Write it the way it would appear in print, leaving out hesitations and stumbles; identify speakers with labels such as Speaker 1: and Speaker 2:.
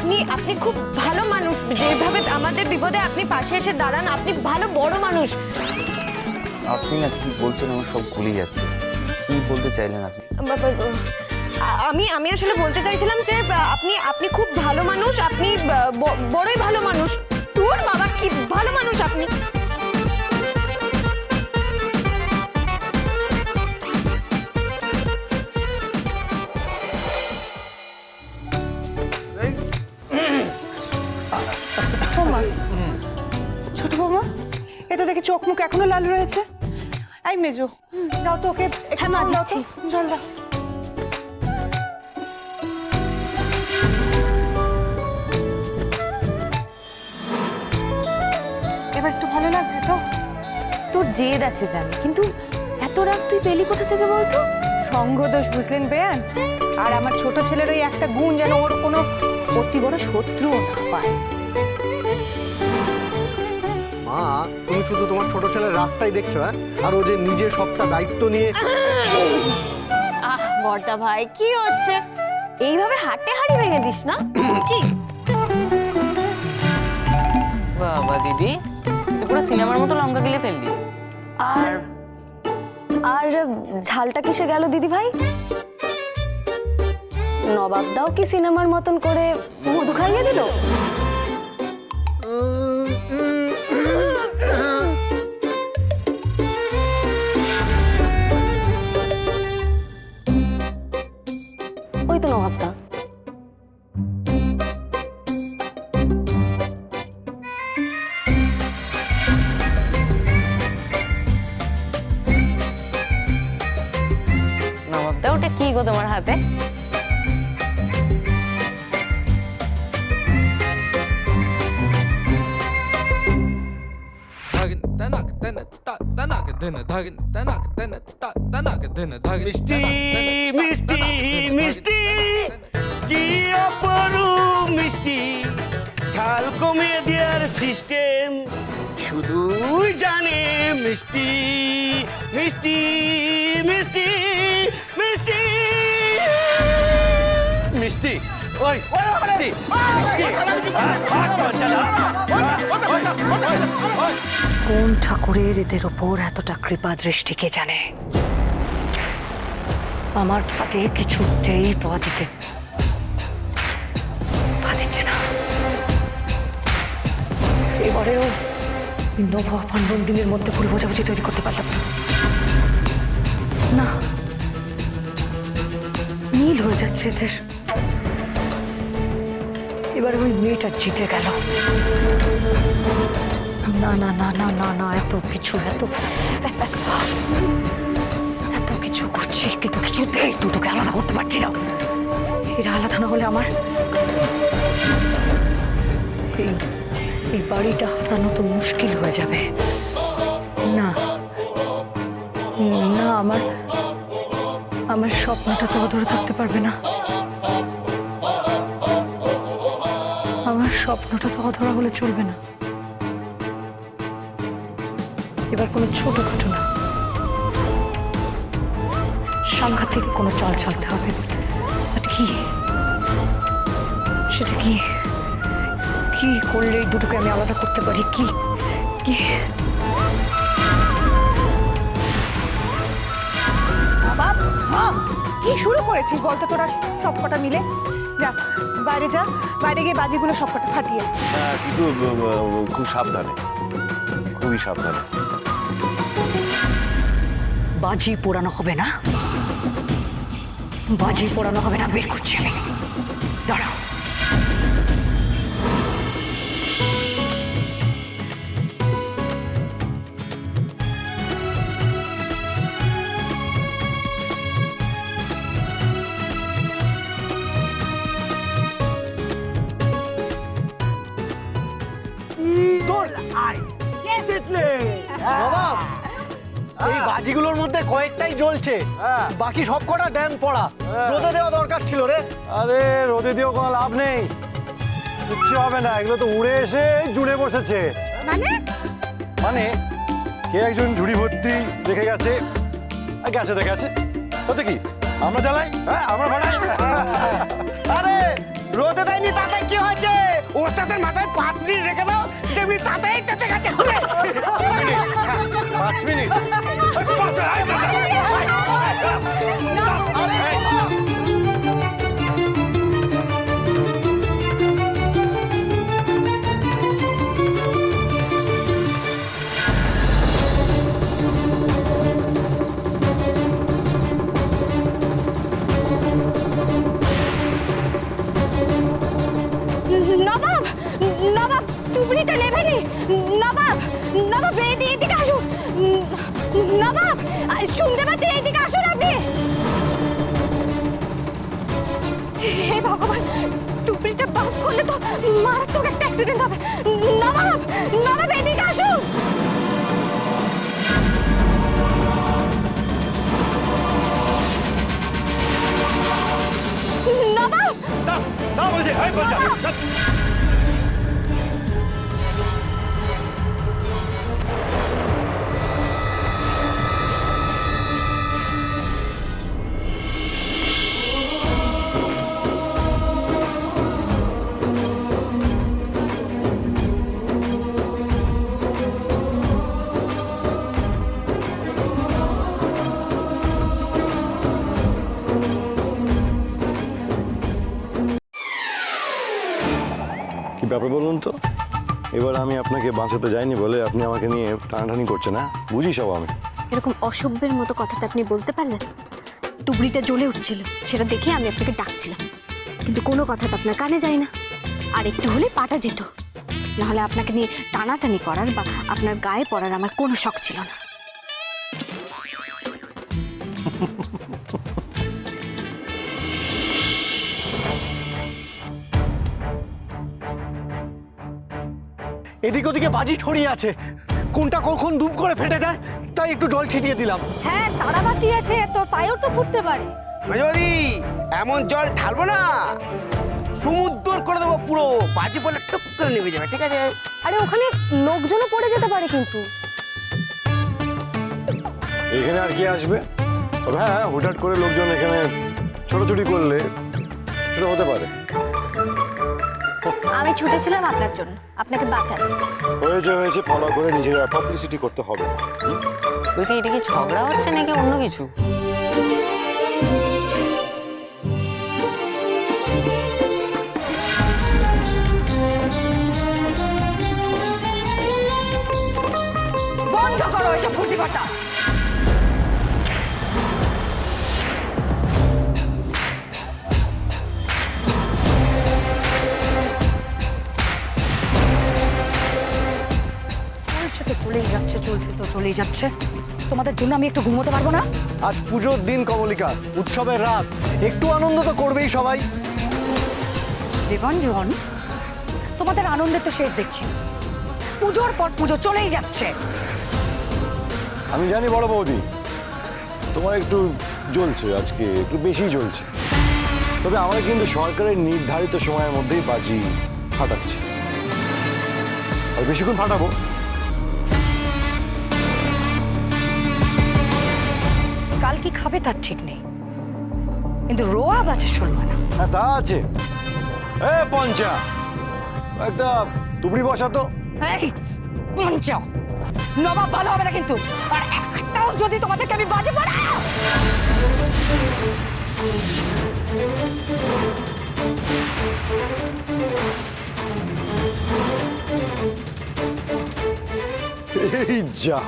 Speaker 1: আপনি আপনি খুব ভালো মানুষ, যেভাবে আমাদের বিপদে আপনি পাশে এসে দাঁড়ান, আপনি ভালো বড় মানুষ।
Speaker 2: আপনি না কি বলছেন আমার সব ভুলে যাচ্ছে। কি বলতে চাইলেন আপনি?
Speaker 1: আমি আমি আসলে বলতে চাইছিলাম যে আপনি আপনি খুব ভালো মানুষ, আপনি বড়ই ভালো মানুষ। তোর বাবা কি ভালো মানুষ আপনি।
Speaker 3: ছোট বৌমা, এ তো দেখি চোখ মুখ এখনো লাল রয়েছে। এই মেজো, যাও তো ওকে
Speaker 1: হ্যাঁ মা,
Speaker 3: জল দাও তো, জল দাও। এবার একটু ভালো লাগছে তো?
Speaker 1: তোর জেদ আছে জানি, কিন্তু এত রাগ তুই পেলি কোথা থেকে বলতো?
Speaker 3: সঙ্গ দোষ বুঝলেন বেয়ান? আর আমার ছোট ছেলের ওই একটা গুণ যেন ওর কোনো অতি বড় শত্রুও না পায়।
Speaker 4: মা, তুমি শুধু তোমার ছোট ছেলের রাগটাই দেখছো, হ্যাঁ? আর ও যে নিজে সবটা দায়িত্ব নিয়ে।
Speaker 1: আহ বর্দা ভাই, কি হচ্ছে? এইভাবে হাটে হাড়ি ভেঙে দিস না কি?
Speaker 5: বাবা দিদি, তুই পুরো সিনেমার মতো লঙ্কা গিলে ফেললি।
Speaker 1: আর আর ঝালটা কিসে গেল দিদি ভাই? নবাবদাও কি সিনেমার মতন করে মধু খাইয়ে দিল? ওই তো নবাবদা।
Speaker 5: নবাবদা, ওটা কি গো তোমার হাতে?
Speaker 6: মিষ্টি মিষ্টি মিষ্টি কি অপরূপ মিষ্টি, ঝাল কমিয়ে দেওয়ার সিস্টেম শুধুই জানে মিষ্টি মিষ্টি মিষ্টি মিষ্টি মিষ্টি। ওই মিষ্টি
Speaker 3: কোন ঠাকুরের এদের ওপর এতটা কৃপা দৃষ্টি কে জানে। আমার ফাঁদে কিছুতেই পা দিচ্ছে না। এবারেও নভা পাণ্ডব দিনের মধ্যে ভুল বোঝাবুঝি তৈরি করতে পারলাম না। মিল হয়ে যাচ্ছে এদের। এবার ওই মেয়েটা জিতে গেল। না না না না না না, এত কিছু করছি, কিন্তু কিছুতেই দুটোকে আলাদা করতে পারছি না। এরা আলাদা না হলে আমার এই বাড়িটা হারানো তো মুশকিল হয়ে যাবে। না না, আমার স্বপ্নটা তো ধরে থাকতে পারবে না। আমার স্বপ্নটা তো অধরা হলে চলবে না। এবার কোনো ছোটখাটো না, সাংঘাতিক কোনো চাল চালতে হবে। সেটা কি কি করলে এই দুটোকে আমি আলাদা করতে পারি? কি কি কি শুরু করেছিস বলতো তোরা সব কটা মিলে? যা বাইরে, যা বাইরে গিয়ে বাজিগুলো সব কটা ফাটিয়ে।
Speaker 7: কিন্তু খুব সাবধানে, খুবই সাবধানে।
Speaker 3: বাজি পোড়ানো হবে না, বাজি পোড়ানো হবে না, বের করছি আমি। দাঁড়াও।
Speaker 4: নবাব, এই বাজিগুলোর মধ্যে কয়েকটাই জ্বলছে, বাকি সব কটা ড্যাম পড়া। রোদে দেওয়া দরকার ছিল রে।
Speaker 7: আরে রোদে দিয়েও কোনো লাভ নেই, কিচ্ছু হবে না। এগুলো তো উড়ে এসে জুড়ে বসেছে। মানে কে একজন ঝুড়ি ভর্তি রেখে গেছে, গেছে তো গেছে, তাতে কি আমরা জ্বালাই? হ্যাঁ আমরা ভাড়াই।
Speaker 6: আরে রোদে দেয়নি তাতে কি হয়েছে? ওস্তাদের মাথায় 5 মিনিট রেখে দাও, তেমনি তাতেই তেতে গেছে ঘুরে।
Speaker 7: 5 মিনিট
Speaker 1: নবাব নবাব টুকরিটা নেবেনি। নবাব নবাব এদিকে আসুন। নবাব শুনতে পাচ্ছেন, এদিকে আসুন আপনি। হে ভগবান, টুকরিটা পাস করলে তো মারাত্মক একটা অ্যাক্সিডেন্ট হবে। নবাব নবাব এদিকে আসুন। নবাব
Speaker 6: না বলছে, এই বলছে।
Speaker 7: কি ব্যাপার বলুন তো? এবার আমি আপনাকে বাঁচাতে যাইনি বলে আপনি আমাকে নিয়ে টানাটানি করছেন, না? বুঝি সব আমি।
Speaker 1: এরকম অসভ্যের মতো কথাটা আপনি বলতে পারলেন? টুকরিটা জ্বলে উঠছিল, সেটা দেখে আমি আপনাকে ডাকছিলাম, কিন্তু কোনো কথা তো আপনার কানে যায় না। আর একটু হলে পাটা যেত, নাহলে আপনাকে নিয়ে টানাটানি করার বা আপনার গায়ে পড়ার আমার কোনো শখ ছিল না।
Speaker 4: এদিক ওদিকে বাজি ছড়িয়ে আছে, কোনটা কখন দুম করে ফেটে যায়, তাই একটু জল ছিটিয়ে দিলাম।
Speaker 1: হ্যাঁ, তারাবাতি আছে, তোর পায়েও তো ফুটতে পারে।
Speaker 6: মেজদি, এমন জল ঢালবো না, সমুদ্র করে দেবো পুরো। বাজি বলে টুক করে নেমে যাবে, ঠিক আছে?
Speaker 1: আরে ওখানে লোকজনও পড়ে যেতে পারে কিন্তু।
Speaker 7: এখানে আর কি আসবে? তবে হ্যাঁ, হুটহাট করে লোকজন এখানে ছোটাছুটি করলে সেটা হতে পারে।
Speaker 1: আমি ছুটেছিলাম আপনার জন্য, আপনাকে বাঁচাতে।
Speaker 7: হয়েছে, ফলো করে নিজের পাবলিসিটি করতে হবে।
Speaker 5: বলছি, এটা কি ঝগড়া হচ্ছে নাকি অন্য কিছু?
Speaker 3: বন্ধ করো এসব ফুটি কথা। চলছে তো চলেই যাচ্ছে, চলছে তো চলেই যাচ্ছে। তোমাদের জন্য আমি একটু ঘুমোতে পারবো না?
Speaker 4: আজ পুজোর দিন কমলিকা, উৎসবের রাত, একটু আনন্দ তো করবেই সবাই।
Speaker 3: দেবাঞ্জন, তোমাদের আনন্দের তো শেষ দেখছি না। পুজোর পর পুজো চলেই যাচ্ছে।
Speaker 7: আমি জানি বড় বৌদি, তোমার একটু জ্বলছে, আজকে একটু বেশি জ্বলছে। তবে আমরা কিন্তু সরকারের নির্ধারিত সময়ের মধ্যেই বাজি ফাটাচ্ছি, আর বেশিক্ষণ ফাটাবো।
Speaker 3: কাল কি খাবে তার ঠিক নেই, কিন্তু রোয়া বাজে শুনবে না।
Speaker 7: হ্যাঁ, তা আছে। এ পঞ্চা, একটা তুবড়ি বসাতো।
Speaker 3: এই পঞ্চাও, নবাব ভালো হবে না কিন্তু। আর একটাও যদি তোমাদেরকে আমি বাজে পড়া।
Speaker 7: এই যা